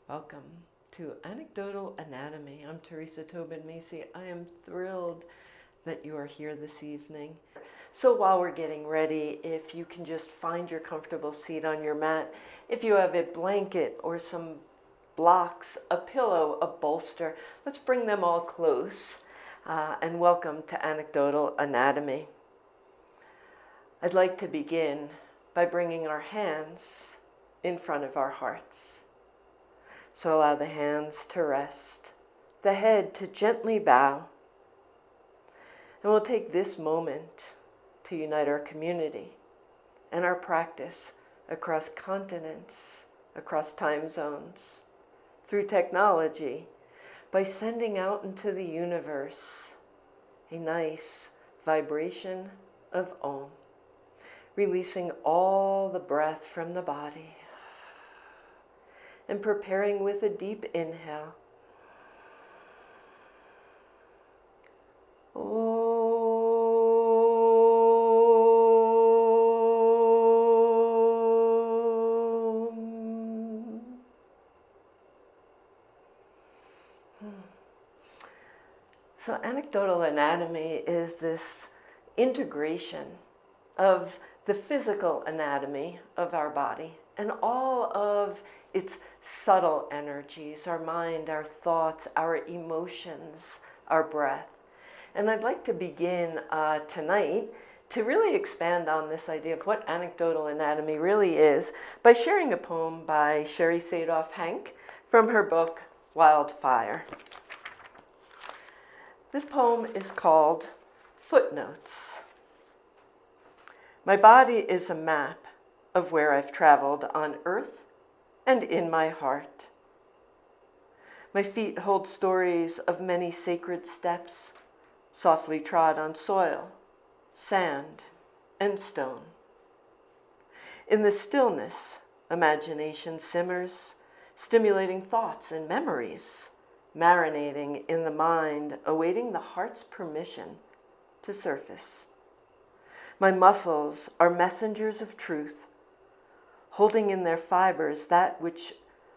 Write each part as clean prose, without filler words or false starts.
Welcome to Anecdotal Anatomy. I'm Teresa Tobin Macy. I am thrilled that you are here this evening. So while we're getting ready, if you can just find your comfortable seat on your mat, if you have a blanket or some blocks, a pillow, a bolster, let's bring them all close and welcome to Anecdotal Anatomy. I'd like to begin by bringing our hands in front of our hearts. So allow the hands to rest, the head to gently bow. And we'll take this moment to unite our community and our practice across continents, across time zones, through technology, by sending out into the universe a nice vibration of Om, releasing all the breath from the body, and preparing with a deep inhale. Om. So anecdotal anatomy is this integration of the physical anatomy of our body and all of its subtle energies, our mind, our thoughts, our emotions, our breath. And I'd like to begin tonight to really expand on this idea of what anecdotal anatomy really is by sharing a poem by Sherry Sadoff Hank from her book, Wildfire. This poem is called Footnotes. My body is a map of where I've traveled on earth and in my heart. My feet hold stories of many sacred steps, softly trod on soil, sand, and stone. In the stillness, imagination simmers, stimulating thoughts and memories, marinating in the mind, awaiting the heart's permission to surface. My muscles are messengers of truth, holding in their fibers that which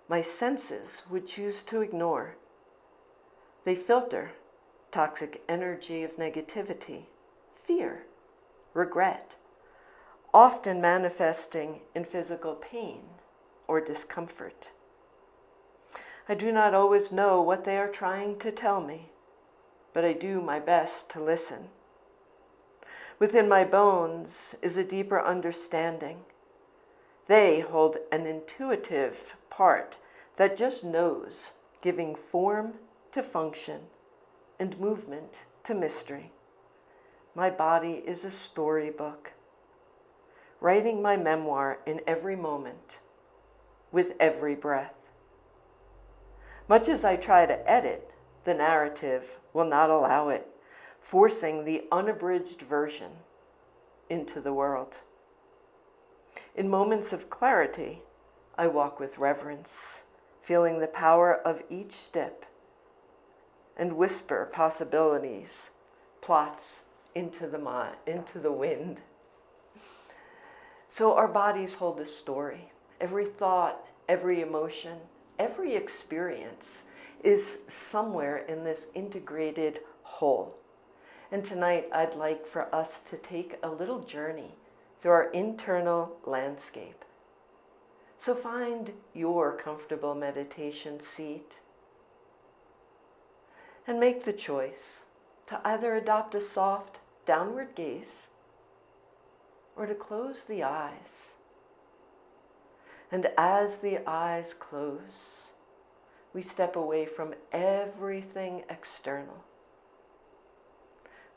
my senses would choose to ignore. They filter toxic energy of negativity, fear, regret, often manifesting in physical pain or discomfort. I do not always know what they are trying to tell me, but I do my best to listen. Within my bones is a deeper understanding. They hold an intuitive part that just knows, giving form to function and movement to mystery. My body is a storybook, writing my memoir in every moment, with every breath. Much as I try to edit, the narrative will not allow it, forcing the unabridged version into the world. In moments of clarity, I walk with reverence, feeling the power of each step, and whisper possibilities, plots into the wind. So our bodies hold a story. Every thought, every emotion, every experience is somewhere in this integrated whole. And tonight I'd like for us to take a little journey through our internal landscape. So find your comfortable meditation seat and make the choice to either adopt a soft downward gaze or to close the eyes. And as the eyes close, we step away from everything external.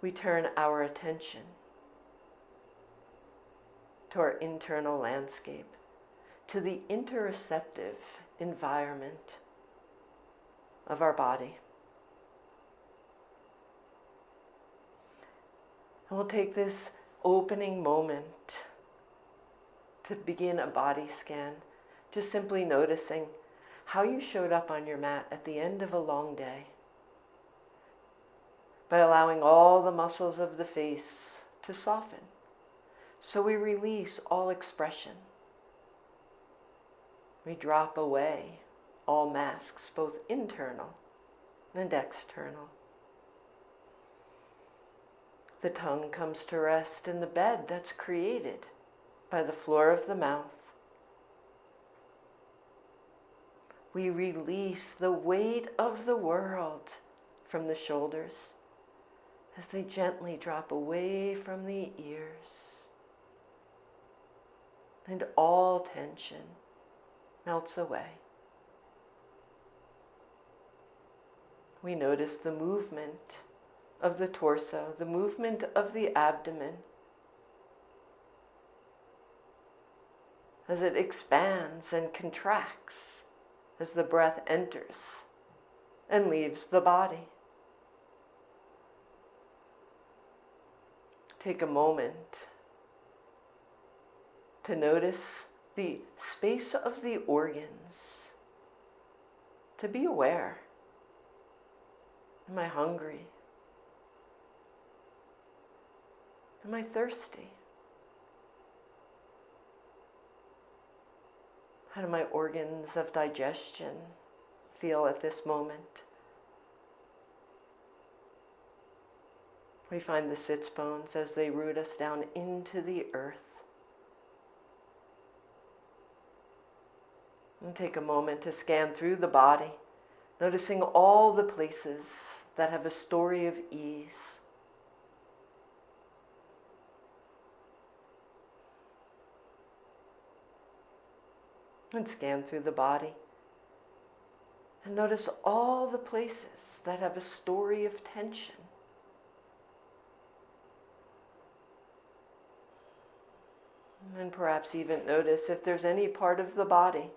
We turn our attention to our internal landscape, to the interoceptive environment of our body. And we'll take this opening moment to begin a body scan, just simply noticing how you showed up on your mat at the end of a long day, by allowing all the muscles of the face to soften. So we release all expression. We drop away all masks, both internal and external. The tongue comes to rest in the bed that's created by the floor of the mouth. We release the weight of the world from the shoulders as they gently drop away from the ears. And all tension melts away. We notice the movement of the torso, the movement of the abdomen as it expands and contracts as the breath enters and leaves the body. Take a moment to notice the space of the organs, to be aware. Am I hungry? Am I thirsty? How do my organs of digestion feel at this moment? We find the sits bones as they root us down into the earth. And take a moment to scan through the body, noticing all the places that have a story of ease. And scan through the body and notice all the places that have a story of tension. And perhaps even notice if there's any part of the body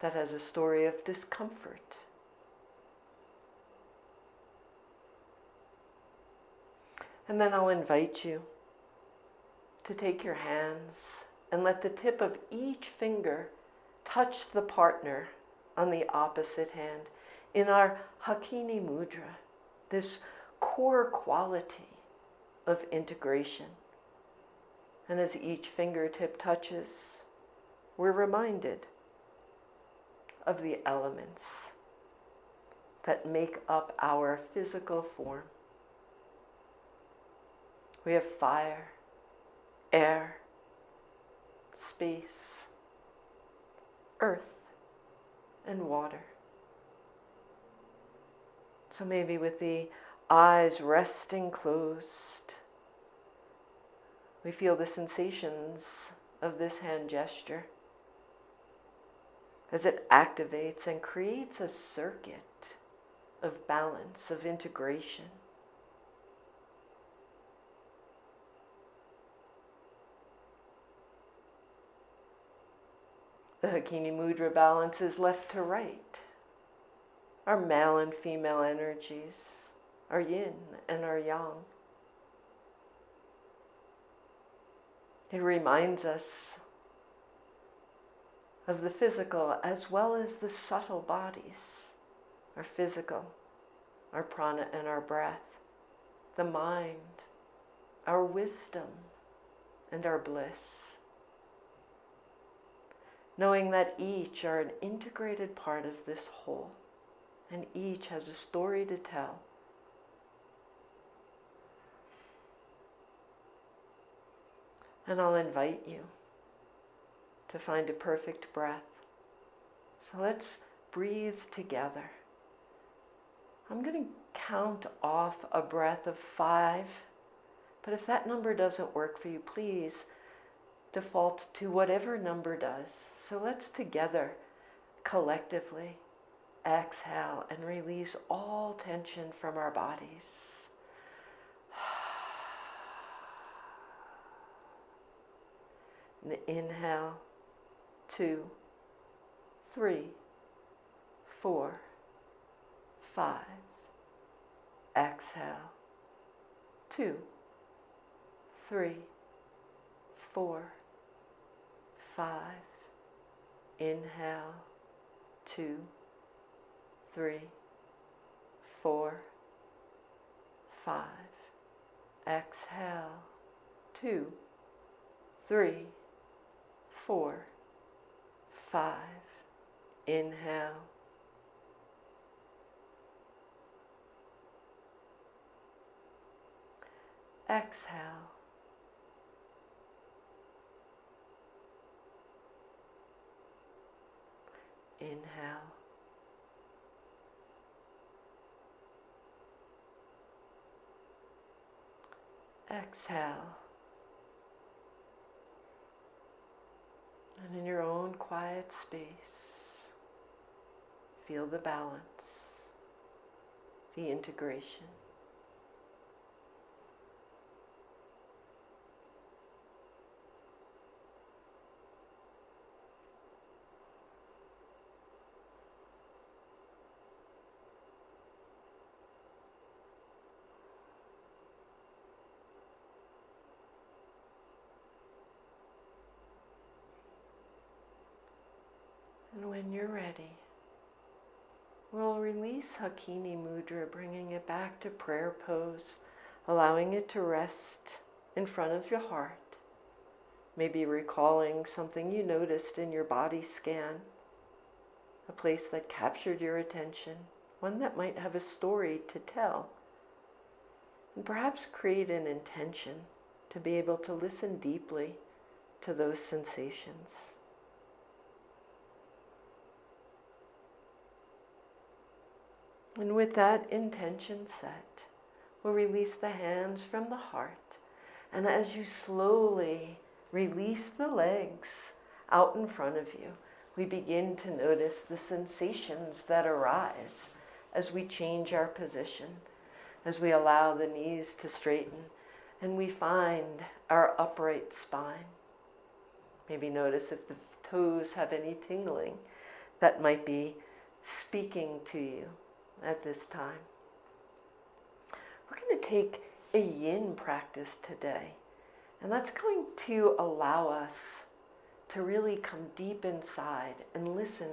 that has a story of discomfort. And then I'll invite you to take your hands and let the tip of each finger touch the partner on the opposite hand in our Hakini Mudra, this core quality of integration. And as each fingertip touches, we're reminded of the elements that make up our physical form. We have fire, air, space, earth, and water. So maybe with the eyes resting closed, we feel the sensations of this hand gesture as it activates and creates a circuit of balance, of integration. The Hakini Mudra balance is left to right. Our male and female energies, our yin and our yang. It reminds us of the physical as well as the subtle bodies, our physical, our prana and our breath, the mind, our wisdom and our bliss. Knowing that each are an integrated part of this whole, and each has a story to tell. And I'll invite you to find a perfect breath. So let's breathe together. I'm going to count off a breath of 5, but if that number doesn't work for you, please default to whatever number does. So let's together, collectively, exhale and release all tension from our bodies. And inhale, 2, 3, 4, 5. Exhale, 2, 3, 4, 5. Inhale, 2, 3, 4, 5. Exhale, 2, 3, 4, 5. Inhale. Exhale. Inhale. Exhale. And in your own quiet space, feel the balance, the integration. And when you're ready, we'll release Hakini Mudra, bringing it back to prayer pose, allowing it to rest in front of your heart. Maybe recalling something you noticed in your body scan, a place that captured your attention, one that might have a story to tell. And perhaps create an intention to be able to listen deeply to those sensations. And with that intention set, we'll release the hands from the heart. And as you slowly release the legs out in front of you, we begin to notice the sensations that arise as we change our position, as we allow the knees to straighten, and we find our upright spine. Maybe notice if the toes have any tingling that might be speaking to you at this time. We're going to take a yin practice today, and that's going to allow us to really come deep inside and listen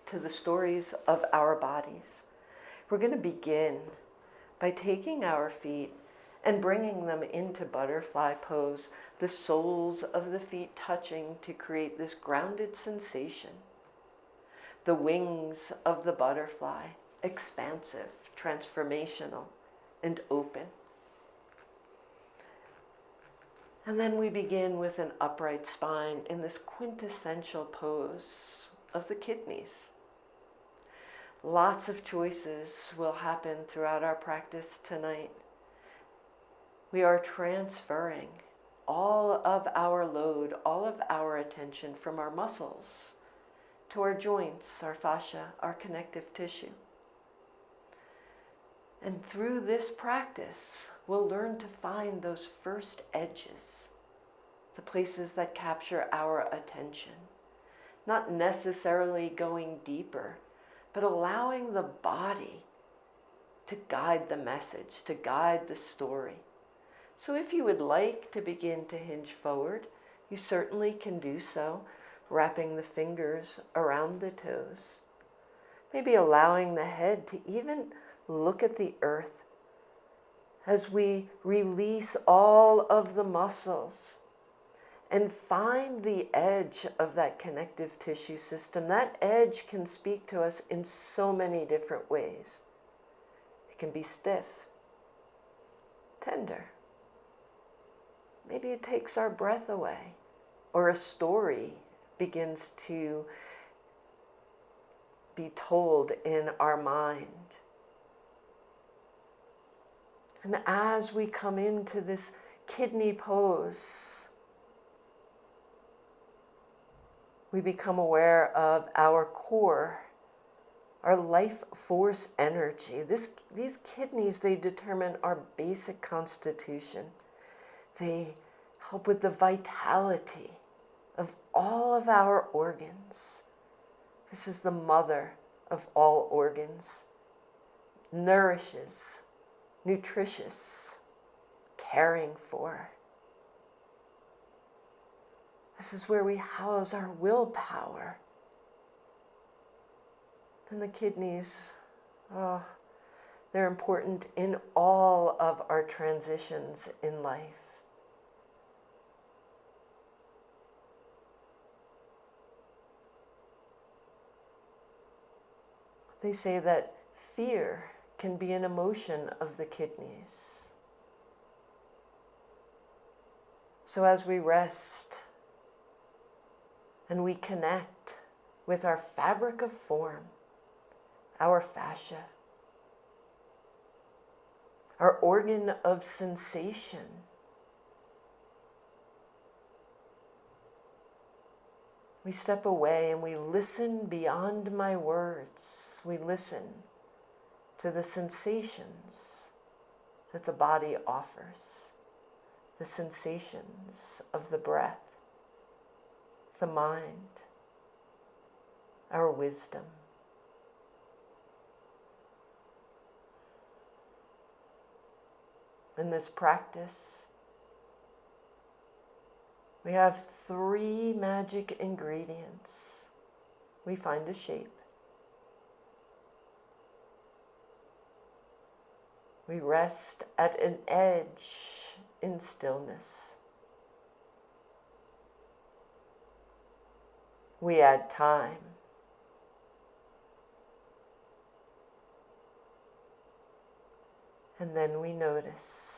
to the stories of our bodies. We're going to begin by taking our feet and bringing them into butterfly pose, the soles of the feet touching to create this grounded sensation. The wings of the butterfly, expansive, transformational, and open. And then we begin with an upright spine in this quintessential pose of the kidneys. Lots of choices will happen throughout our practice tonight. We are transferring all of our load, all of our attention from our muscles to our joints, our fascia, our connective tissue. And through this practice, we'll learn to find those first edges, the places that capture our attention. Not necessarily going deeper, but allowing the body to guide the message, to guide the story. So if you would like to begin to hinge forward, you certainly can do so, wrapping the fingers around the toes. Maybe allowing the head to even look at the earth as we release all of the muscles and find the edge of that connective tissue system. That edge can speak to us in so many different ways. It can be stiff, tender. Maybe it takes our breath away, or a story begins to be told in our mind. And as we come into this kidney pose, we become aware of our core, our life force energy. These kidneys, they determine our basic constitution. They help with the vitality of all of our organs. This is the mother of all organs. Nourishes, nutritious, caring for. This is where we house our willpower. And the kidneys, they're important in all of our transitions in life. They say that fear can be an emotion of the kidneys. So as we rest and we connect with our fabric of form, our fascia, our organ of sensation, we step away and we listen beyond my words. We listen to the sensations that the body offers, the sensations of the breath, the mind, our wisdom. In this practice, we have 3 magic ingredients. We find a shape. We rest at an edge in stillness. We add time. And then we notice.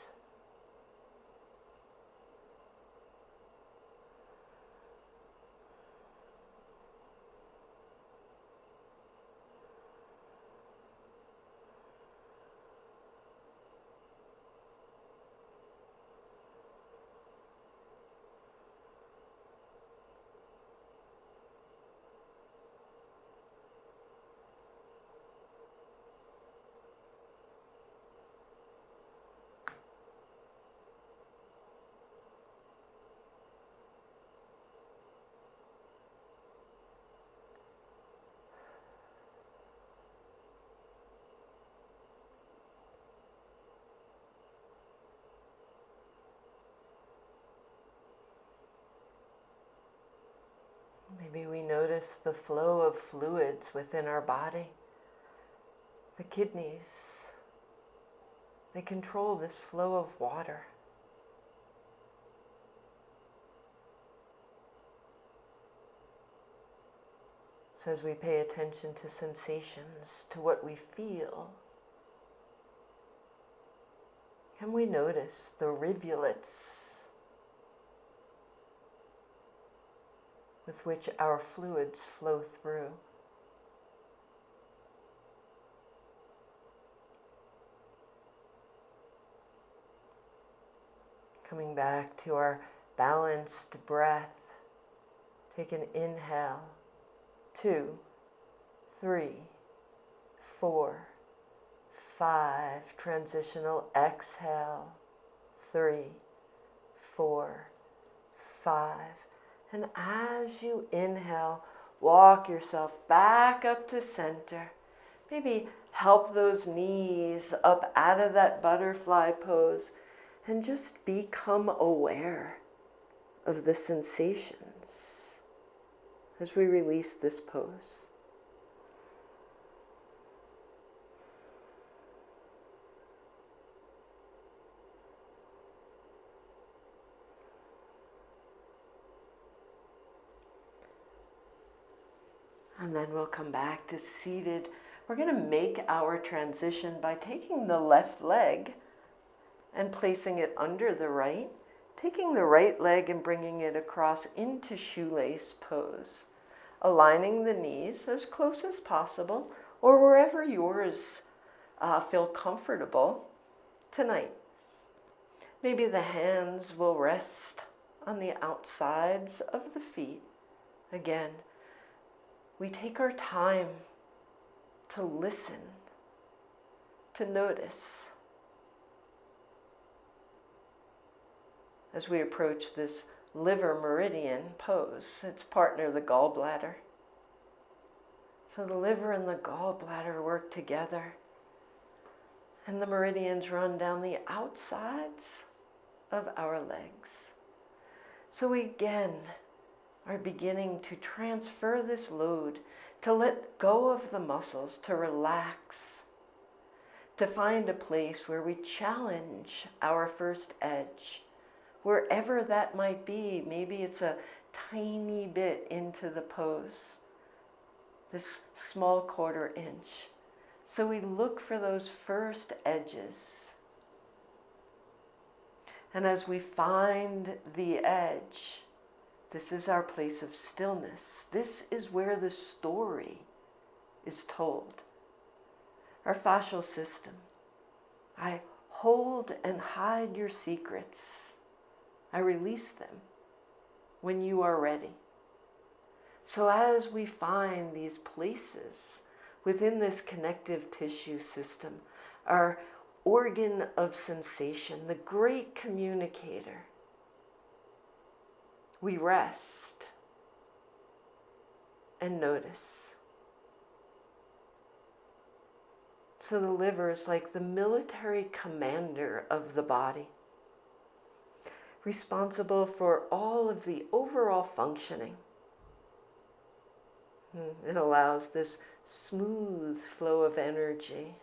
Maybe we notice the flow of fluids within our body. The kidneys, they control this flow of water. So as we pay attention to sensations, to what we feel, can we notice the rivulets with which our fluids flow through? Coming back to our balanced breath, take an inhale, 2, 3, 4, 5. Transitional exhale, 3, 4, 5. And as you inhale, walk yourself back up to center. Maybe help those knees up out of that butterfly pose and just become aware of the sensations as we release this pose. And then we'll come back to seated. We're going to make our transition by taking the left leg and placing it under the right, taking the right leg and bringing it across into shoelace pose, aligning the knees as close as possible or wherever yours feel comfortable tonight. Maybe the hands will rest on the outsides of the feet. Again, we take our time to listen, to notice. As we approach this liver meridian pose, its partner, the gallbladder. So the liver and the gallbladder work together, and the meridians run down the outsides of our legs. So we again are beginning to transfer this load, to let go of the muscles, to relax, to find a place where we challenge our first edge, wherever that might be. Maybe it's a tiny bit into the pose, this small 1/4 inch. So we look for those first edges. And as we find the edge, this is our place of stillness. This is where the story is told. Our fascial system. I hold and hide your secrets. I release them when you are ready. So as we find these places within this connective tissue system, our organ of sensation, the great communicator, we rest and notice. So the liver is like the military commander of the body, responsible for all of the overall functioning. It allows this smooth flow of energy.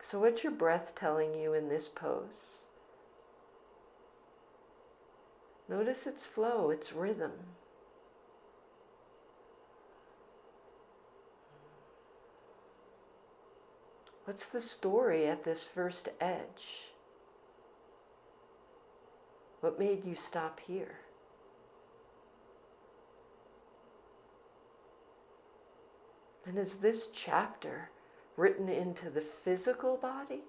So what's your breath telling you in this pose? Notice its flow, its rhythm. What's the story at this first edge? What made you stop here? And is this chapter written into the physical body?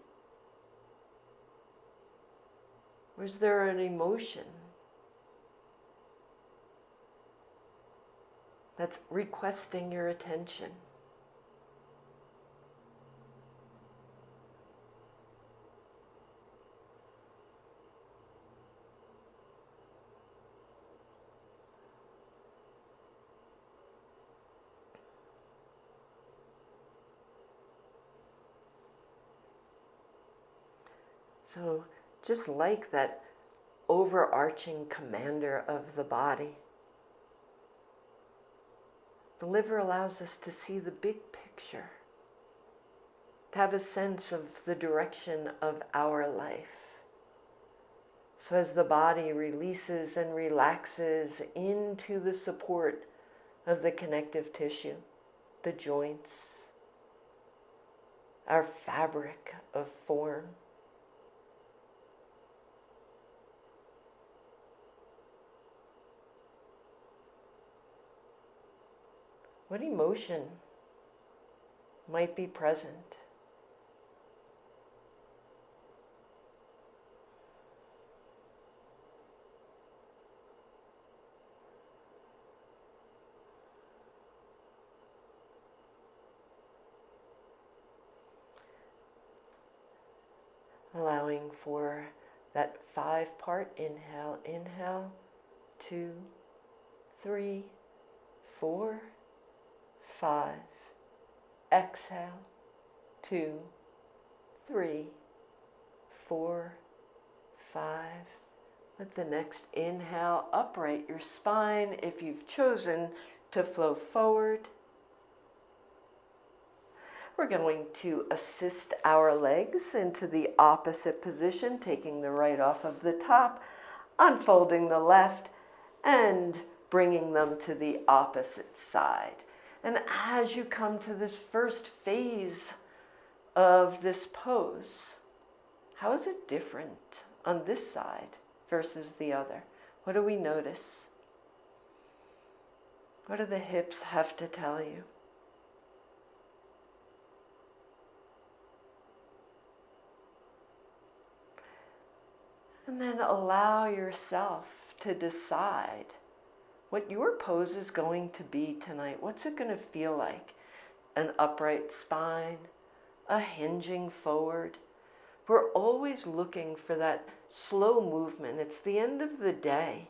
Or is there an emotion that's requesting your attention? So just like that overarching commander of the body, the liver allows us to see the big picture, to have a sense of the direction of our life. So as the body releases and relaxes into the support of the connective tissue, the joints, our fabric of form, what emotion might be present? Allowing for that 5-part inhale. Inhale, 2, 3, 4, 5. Exhale, 2, 3, 4, 5. Let the next inhale upright your spine if you've chosen to flow forward. We're going to assist our legs into the opposite position, taking the right off of the top, unfolding the left, and bringing them to the opposite side. And as you come to this first phase of this pose, how is it different on this side versus the other? What do we notice? What do the hips have to tell you? And then allow yourself to decide what your pose is going to be tonight. What's it going to feel like? An upright spine, a hinging forward. We're always looking for that slow movement. It's the end of the day.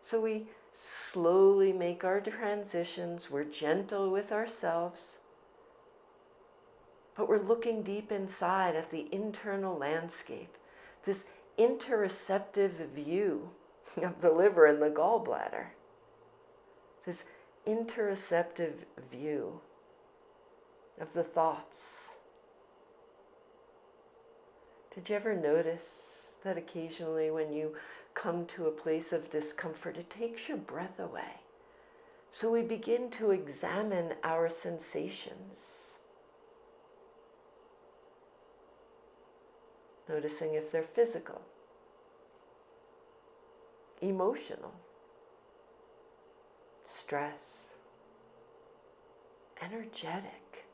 So we slowly make our transitions. We're gentle with ourselves. But we're looking deep inside at the internal landscape. This interoceptive view of the liver and the gallbladder. This interoceptive view of the thoughts. Did you ever notice that occasionally when you come to a place of discomfort, it takes your breath away? So we begin to examine our sensations, noticing if they're physical, emotional, stress, energetic.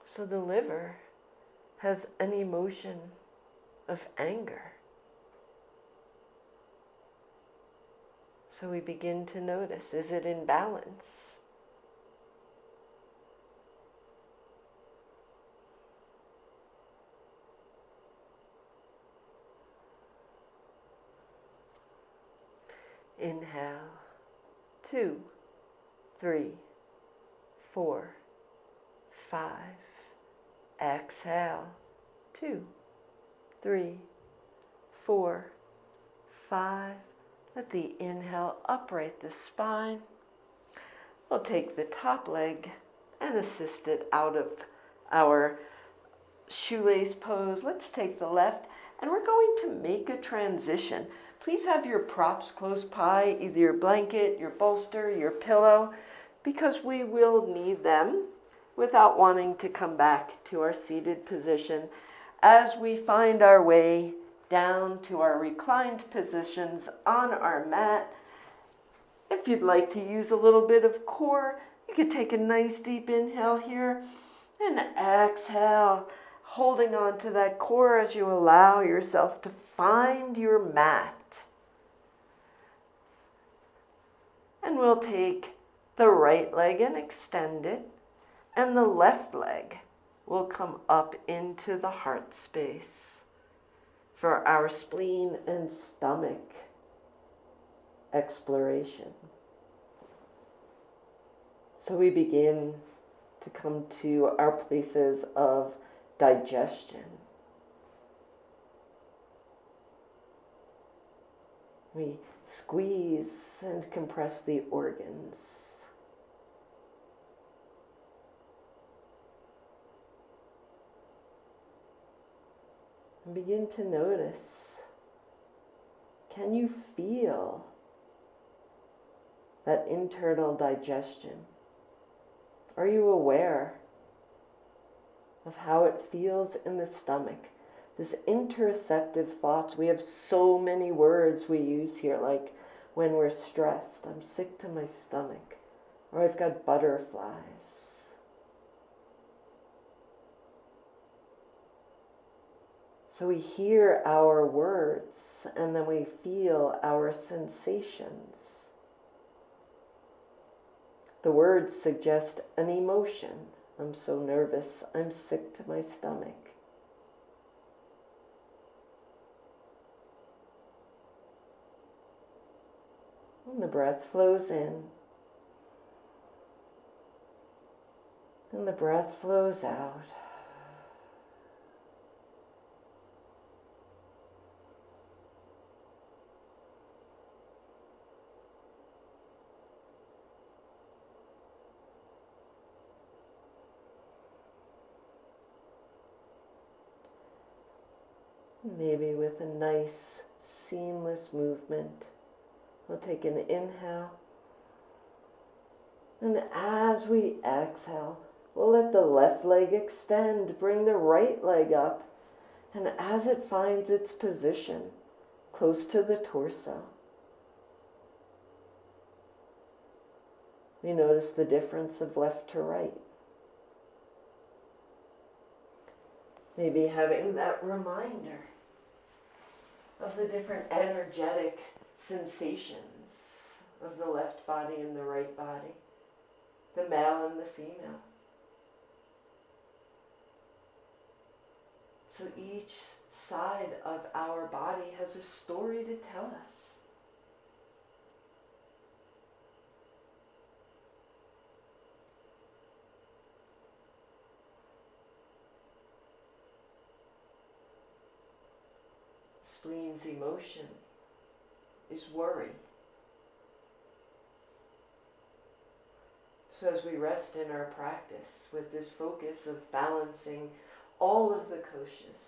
So the liver has an emotion of anger. So we begin to notice, is it in balance? Inhale, 2, 3, 4, 5. Exhale, 2, 3, 4, 5. Let the inhale upright the spine. We'll take the top leg and assist it out of our shoelace pose. Let's take the left, and we're going to make a transition. Please have your props close by, either your blanket, your bolster, your pillow, because we will need them without wanting to come back to our seated position as we find our way down to our reclined positions on our mat. If you'd like to use a little bit of core, you could take a nice deep inhale here and exhale, holding on to that core as you allow yourself to find your mat. And we'll take the right leg and extend it, and the left leg will come up into the heart space for our spleen and stomach exploration. So we begin to come to our places of digestion. We squeeze and compress the organs. And begin to notice, can you feel that internal digestion? Are you aware of how it feels in the stomach? This interoceptive thoughts, we have so many words we use here, like when we're stressed, I'm sick to my stomach, or I've got butterflies. So we hear our words, and then we feel our sensations. The words suggest an emotion. I'm so nervous, I'm sick to my stomach. And the breath flows in, and the breath flows out. Maybe with a nice, seamless movement, we'll take an inhale, and as we exhale, we'll let the left leg extend, bring the right leg up, and as it finds its position close to the torso, we notice the difference of left to right. Maybe having that reminder of the different energetic sensations of the left body and the right body, the male and the female. So each side of our body has a story to tell us. Spleen's emotion is worry. So as we rest in our practice with this focus of balancing all of the koshas,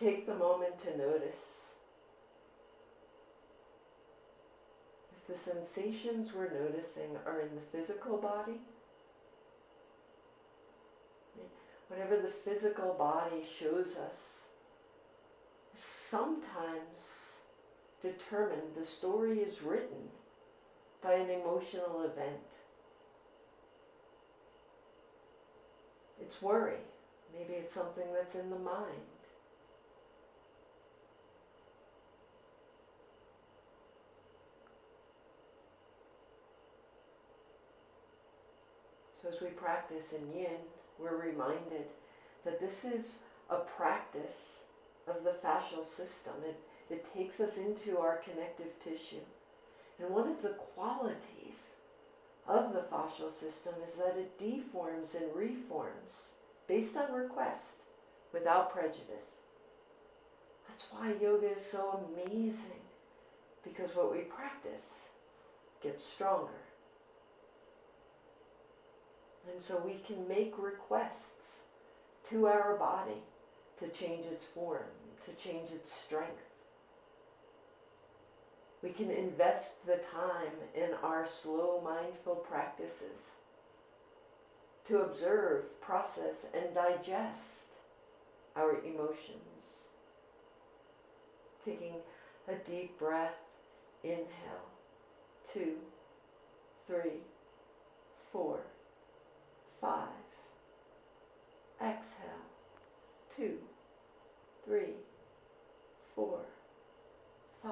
You take the moment to notice if the sensations we're noticing are in the physical body. Whatever the physical body shows us, sometimes determined, the story is written by an emotional event. It's worry. Maybe it's something that's in the mind. So as we practice in Yin, we're reminded that this is a practice of the fascial system. It takes us into our connective tissue. And one of the qualities of the fascial system is that it deforms and reforms based on request, without prejudice. That's why yoga is so amazing, because what we practice gets stronger. And so we can make requests to our body to change its form, to change its strength. We can invest the time in our slow, mindful practices to observe, process, and digest our emotions. Taking a deep breath, inhale, 2, 3, 4, 5. Exhale, 2, 3, 4, 5.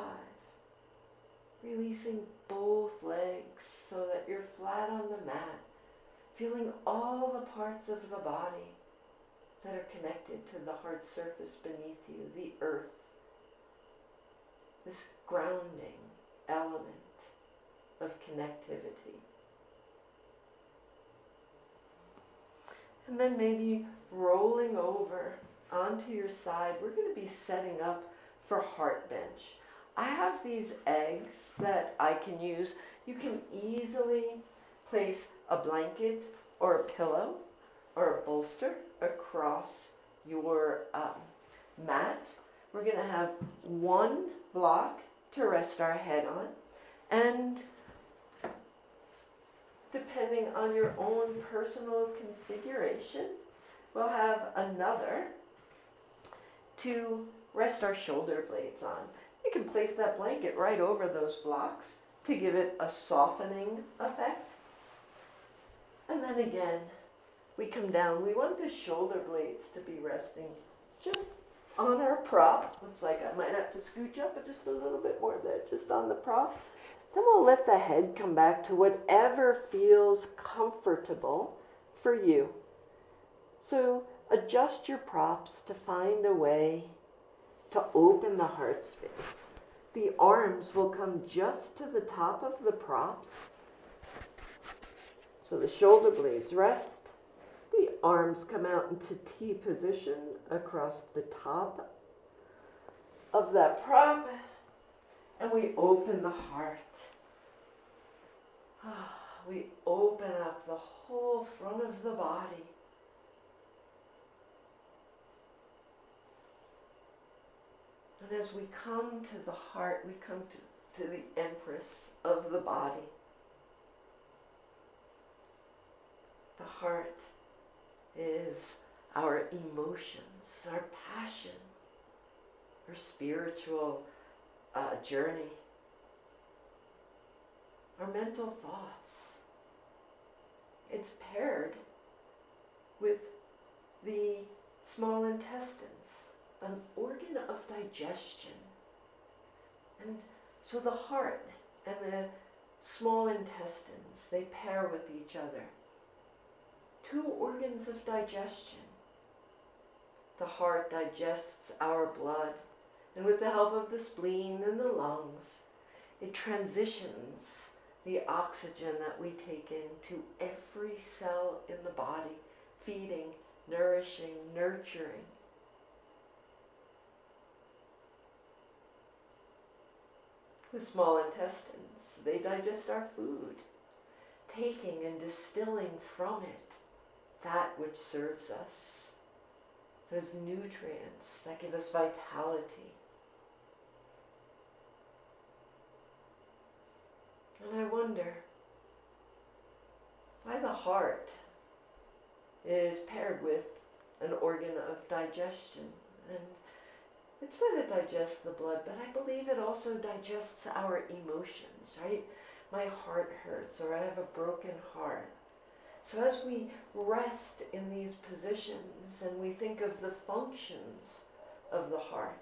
Releasing both legs so that you're flat on the mat, feeling all the parts of the body that are connected to the hard surface beneath you, the earth. This grounding element of connectivity. And then maybe rolling over onto your side, we're going to be setting up for heart bench. I have these eggs that I can use. You can easily place a blanket or a pillow or a bolster across your mat. We're going to have one block to rest our head on, and depending on your own personal configuration, we'll have another to rest our shoulder blades on. You can place that blanket right over those blocks to give it a softening effect. And then again, we come down. We want the shoulder blades to be resting just on our prop. Looks like I might have to scooch up just a little bit more there, just on the prop. Then we'll let the head come back to whatever feels comfortable for you. So adjust your props to find a way to open the heart space. The arms will come just to the top of the props. So the shoulder blades rest. The arms come out into T position across the top of that prop. And we open the heart. We open up the whole front of the body. And as we come to the heart, we come to the empress of the body. The heart is our emotions, our passion, our spiritual journey, our mental thoughts. It's paired with the small intestines, an organ of digestion. And so the heart and the small intestines, they pair with each other. Two organs of digestion. The heart digests our blood, and with the help of the spleen and the lungs, it transitions the oxygen that we take in to every cell in the body, feeding, nourishing, nurturing. The small intestines, they digest our food, taking and distilling from it that which serves us. those nutrients that give us vitality. And I wonder why the heart is paired with an organ of digestion. And it said it digests the blood, but I believe it also digests our emotions, right? My heart hurts, or I have a broken heart. So as we rest in these positions and we think of the functions of the heart,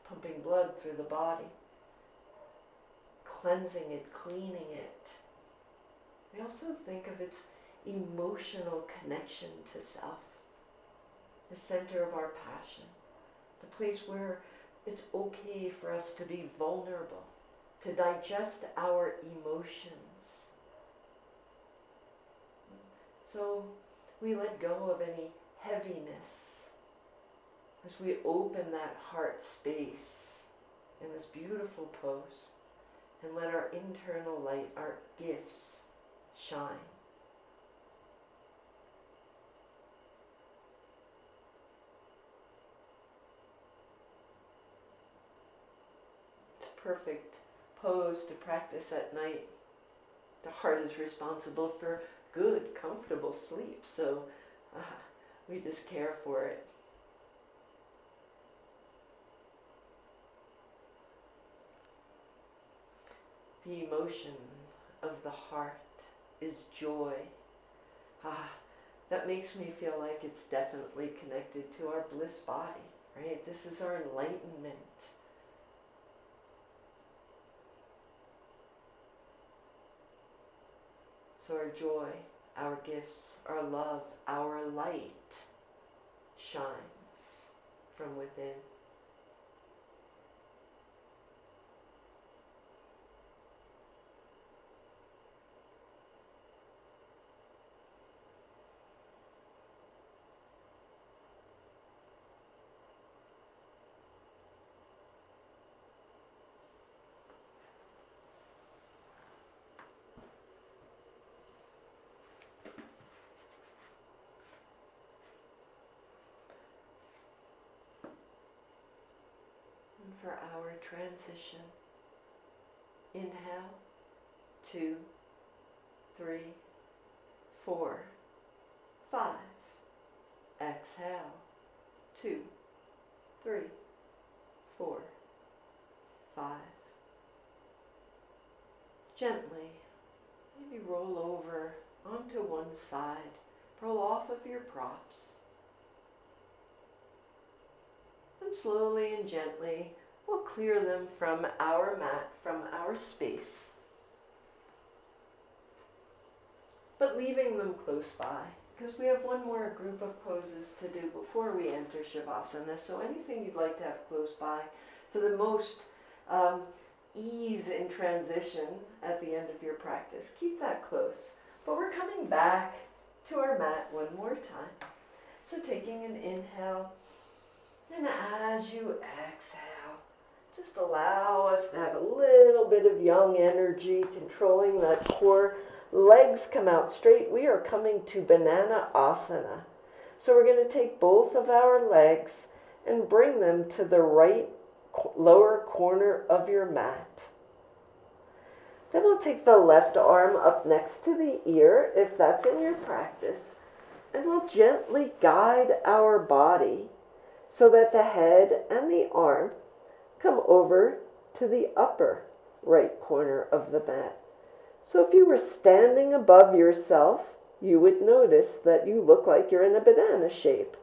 pumping blood through the body, cleansing it, cleaning it, we also think of its emotional connection to self, the center of our passion, the place where it's okay for us to be vulnerable, to digest our emotions. So we let go of any heaviness as we open that heart space in this beautiful pose and let our internal light, our gifts, shine. It's a perfect pose to practice at night. The heart is responsible for good, comfortable sleep, so we just care for it. The emotion of the heart is joy. That makes me feel like it's definitely connected to our bliss body, right? This is our enlightenment. So our joy, our gifts, our love, our light shines from within. For our transition, inhale, 2, 3, 4, 5. Exhale, 2, 3, 4, 5. Gently, maybe roll over onto one side, roll off of your props, and slowly and gently we'll clear them from our mat, from our space, but leaving them close by, because we have one more group of poses to do before we enter Shavasana. So anything you'd like to have close by for the most ease in transition at the end of your practice, keep that close. But we're coming back to our mat one more time. So taking an inhale, and as you exhale, just allow us to have a little bit of yang energy controlling that core. Legs come out straight. We are coming to Banana Asana. So we're going to take both of our legs and bring them to the right lower corner of your mat. Then we'll take the left arm up next to the ear, if that's in your practice, and we'll gently guide our body so that the head and the arm come over to the upper right corner of the mat. So if you were standing above yourself, you would notice that you look like you're in a banana shape.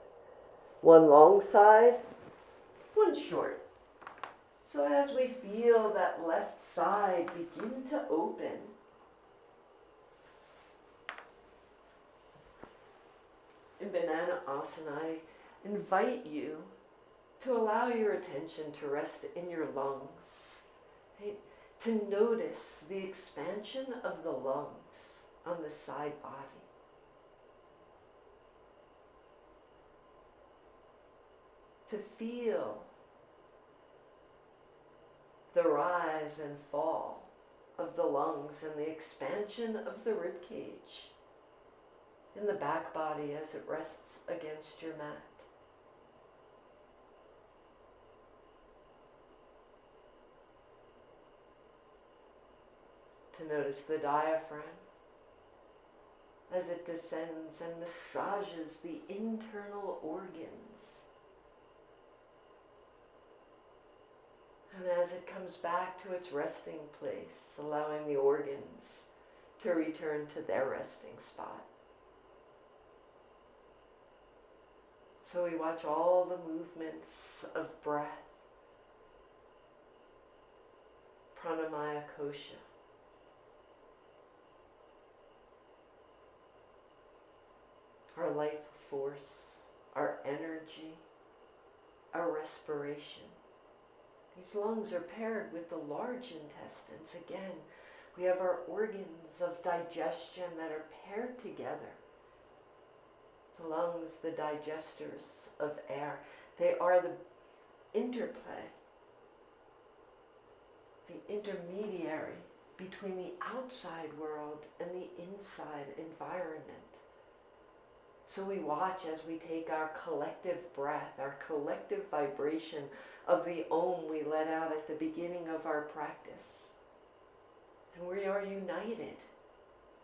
One long side, one short. So as we feel that left side begin to open, in Banana Asana, I invite you to allow your attention to rest in your lungs, right? To notice the expansion of the lungs on the side body. To feel the rise and fall of the lungs and the expansion of the rib cage in the back body as it rests against your mat. to notice the diaphragm as it descends and massages the internal organs. And as it comes back to its resting place, allowing the organs to return to their resting spot. So we watch all the movements of breath, pranamaya kosha. Our life force, our energy, our respiration. These lungs are paired with the large intestines. Again, we have our organs of digestion that are paired together. The lungs, the digesters of air, they are the interplay, the intermediary between the outside world and the inside environment. So we watch as we take our collective breath, our collective vibration of the Om we let out at the beginning of our practice. And we are united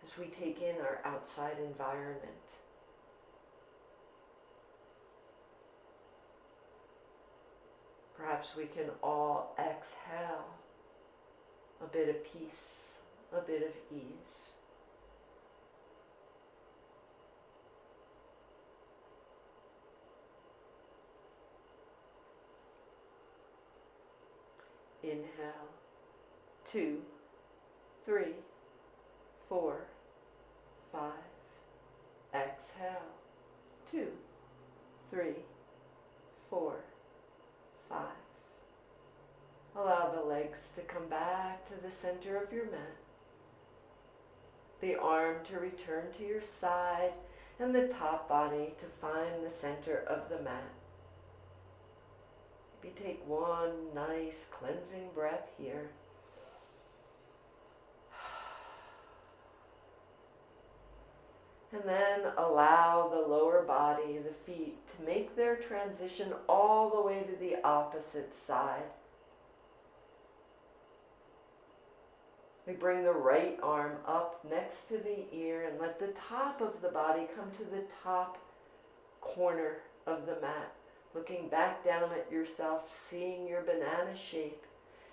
as we take in our outside environment. Perhaps we can all exhale a bit of peace, a bit of ease. Inhale, 2, 3, 4, 5. Exhale, 2, 3, 4, 5. Allow the legs to come back to the center of your mat. The arm to return to your side and the top body to find the center of the mat. Maybe take one nice cleansing breath here. And then allow the lower body, the feet, to make their transition all the way to the opposite side. We bring the right arm up next to the ear and let the top of the body come to the top corner of the mat. Looking back down at yourself, seeing your banana shape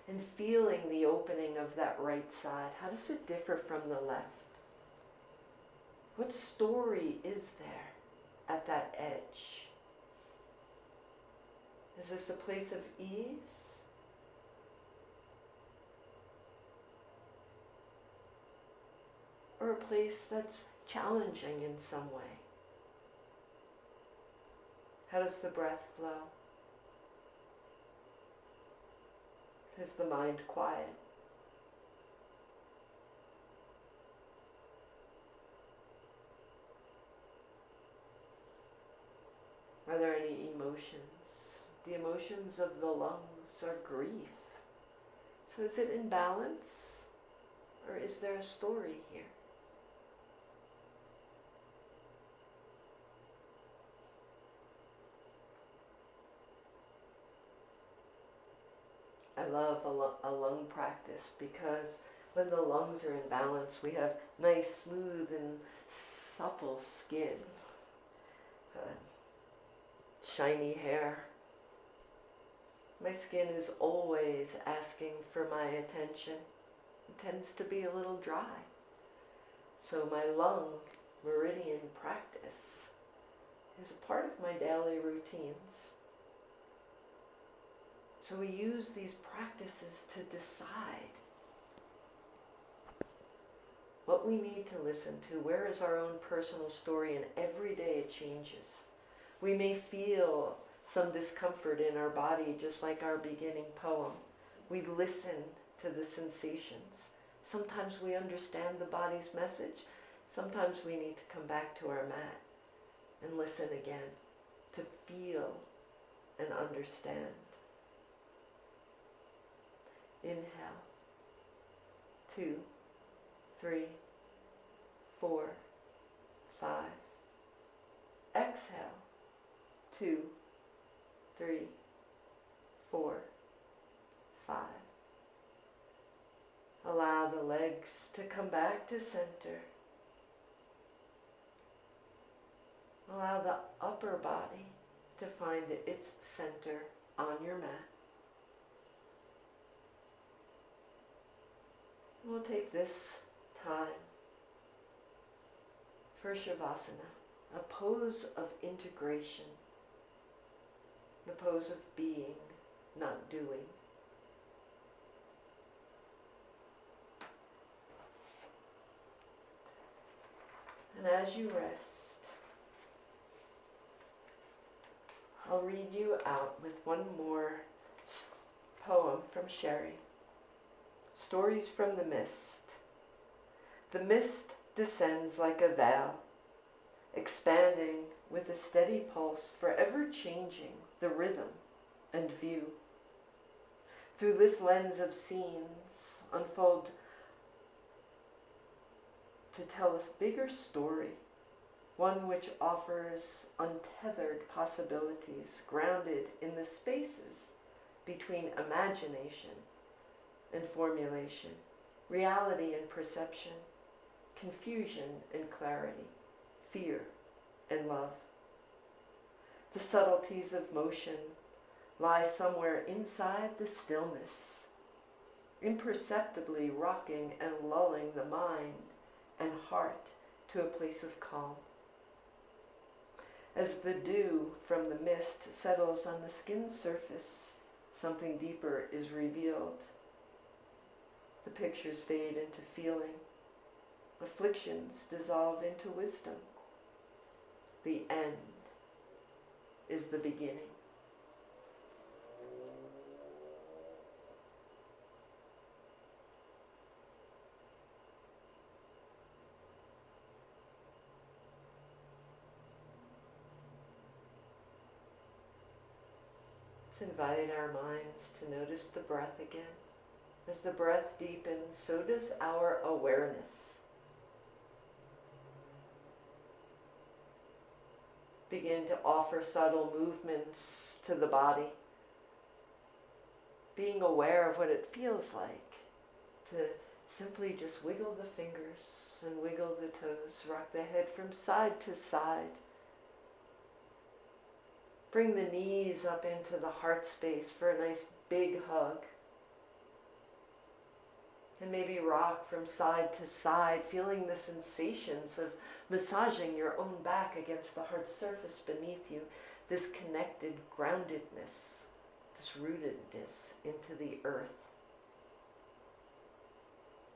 and feeling the opening of that right side. How does it differ from the left? What story is there at that edge? Is this a place of ease? Or a place that's challenging in some way? How does the breath flow? Is the mind quiet? Are there any emotions? The emotions of the lungs are grief. So is it in balance? Or is there a story here? I love a lung practice because when the lungs are in balance, we have nice, smooth, and supple skin. Shiny hair. My skin is always asking for my attention. It tends to be a little dry. So my lung meridian practice is a part of my daily routines. So we use these practices to decide what we need to listen to. Where is our own personal story? And every day it changes. We may feel some discomfort in our body, just like our beginning poem. We listen to the sensations. Sometimes we understand the body's message. Sometimes we need to come back to our mat and listen again to feel and understand. Inhale, 2, 3, 4, 5. Exhale, 2, 3, 4, 5. Allow the legs to come back to center. Allow the upper body to find its center on your mat. We'll take this time for Shavasana, a pose of integration, the pose of being, not doing. And as you rest, I'll read you out with one more poem from Sherry. Stories from the Mist. The mist descends like a veil, expanding with a steady pulse, forever changing the rhythm and view. Through this lens of scenes unfold to tell a bigger story, one which offers untethered possibilities grounded in the spaces between imagination and formulation, reality and perception, confusion and clarity, fear and love. The subtleties of motion lie somewhere inside the stillness, imperceptibly rocking and lulling the mind and heart to a place of calm. As the dew from the mist settles on the skin's surface, something deeper is revealed. The pictures fade into feeling. Afflictions dissolve into wisdom. The end is the beginning. Let's invite our minds to notice the breath again. As the breath deepens, so does our awareness. Begin to offer subtle movements to the body, being aware of what it feels like to simply just wiggle the fingers and wiggle the toes, rock the head from side to side. Bring the knees up into the heart space for a nice big hug. And maybe rock from side to side, feeling the sensations of massaging your own back against the hard surface beneath you, this connected groundedness, this rootedness into the earth.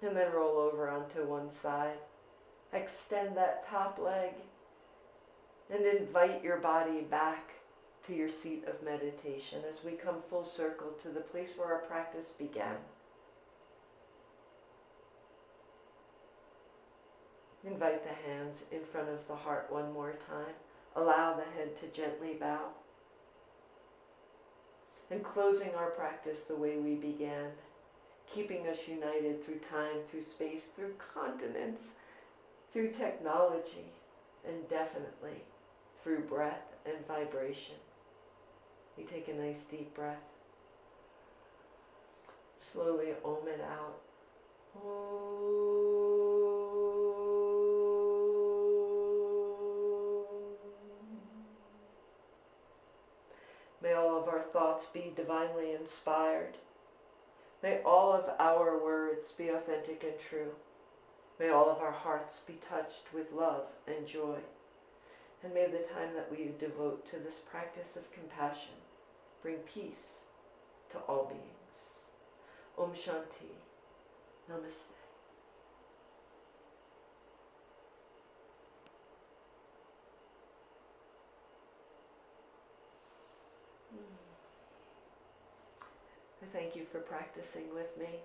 And then roll over onto one side. Extend that top leg and invite your body back to your seat of meditation as we come full circle to the place where our practice began. Invite the hands in front of the heart one more time. Allow the head to gently bow. And closing our practice the way we began, keeping us united through time, through space, through continents, through technology, and definitely through breath and vibration. You take a nice deep breath. Slowly om it out. May all of our thoughts be divinely inspired. May all of our words be authentic and true. May all of our hearts be touched with love and joy. And may the time that we devote to this practice of compassion bring peace to all beings. Om Shanti. Namaste. I thank you for practicing with me.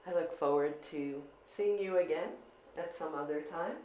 I look forward to seeing you again at some other time.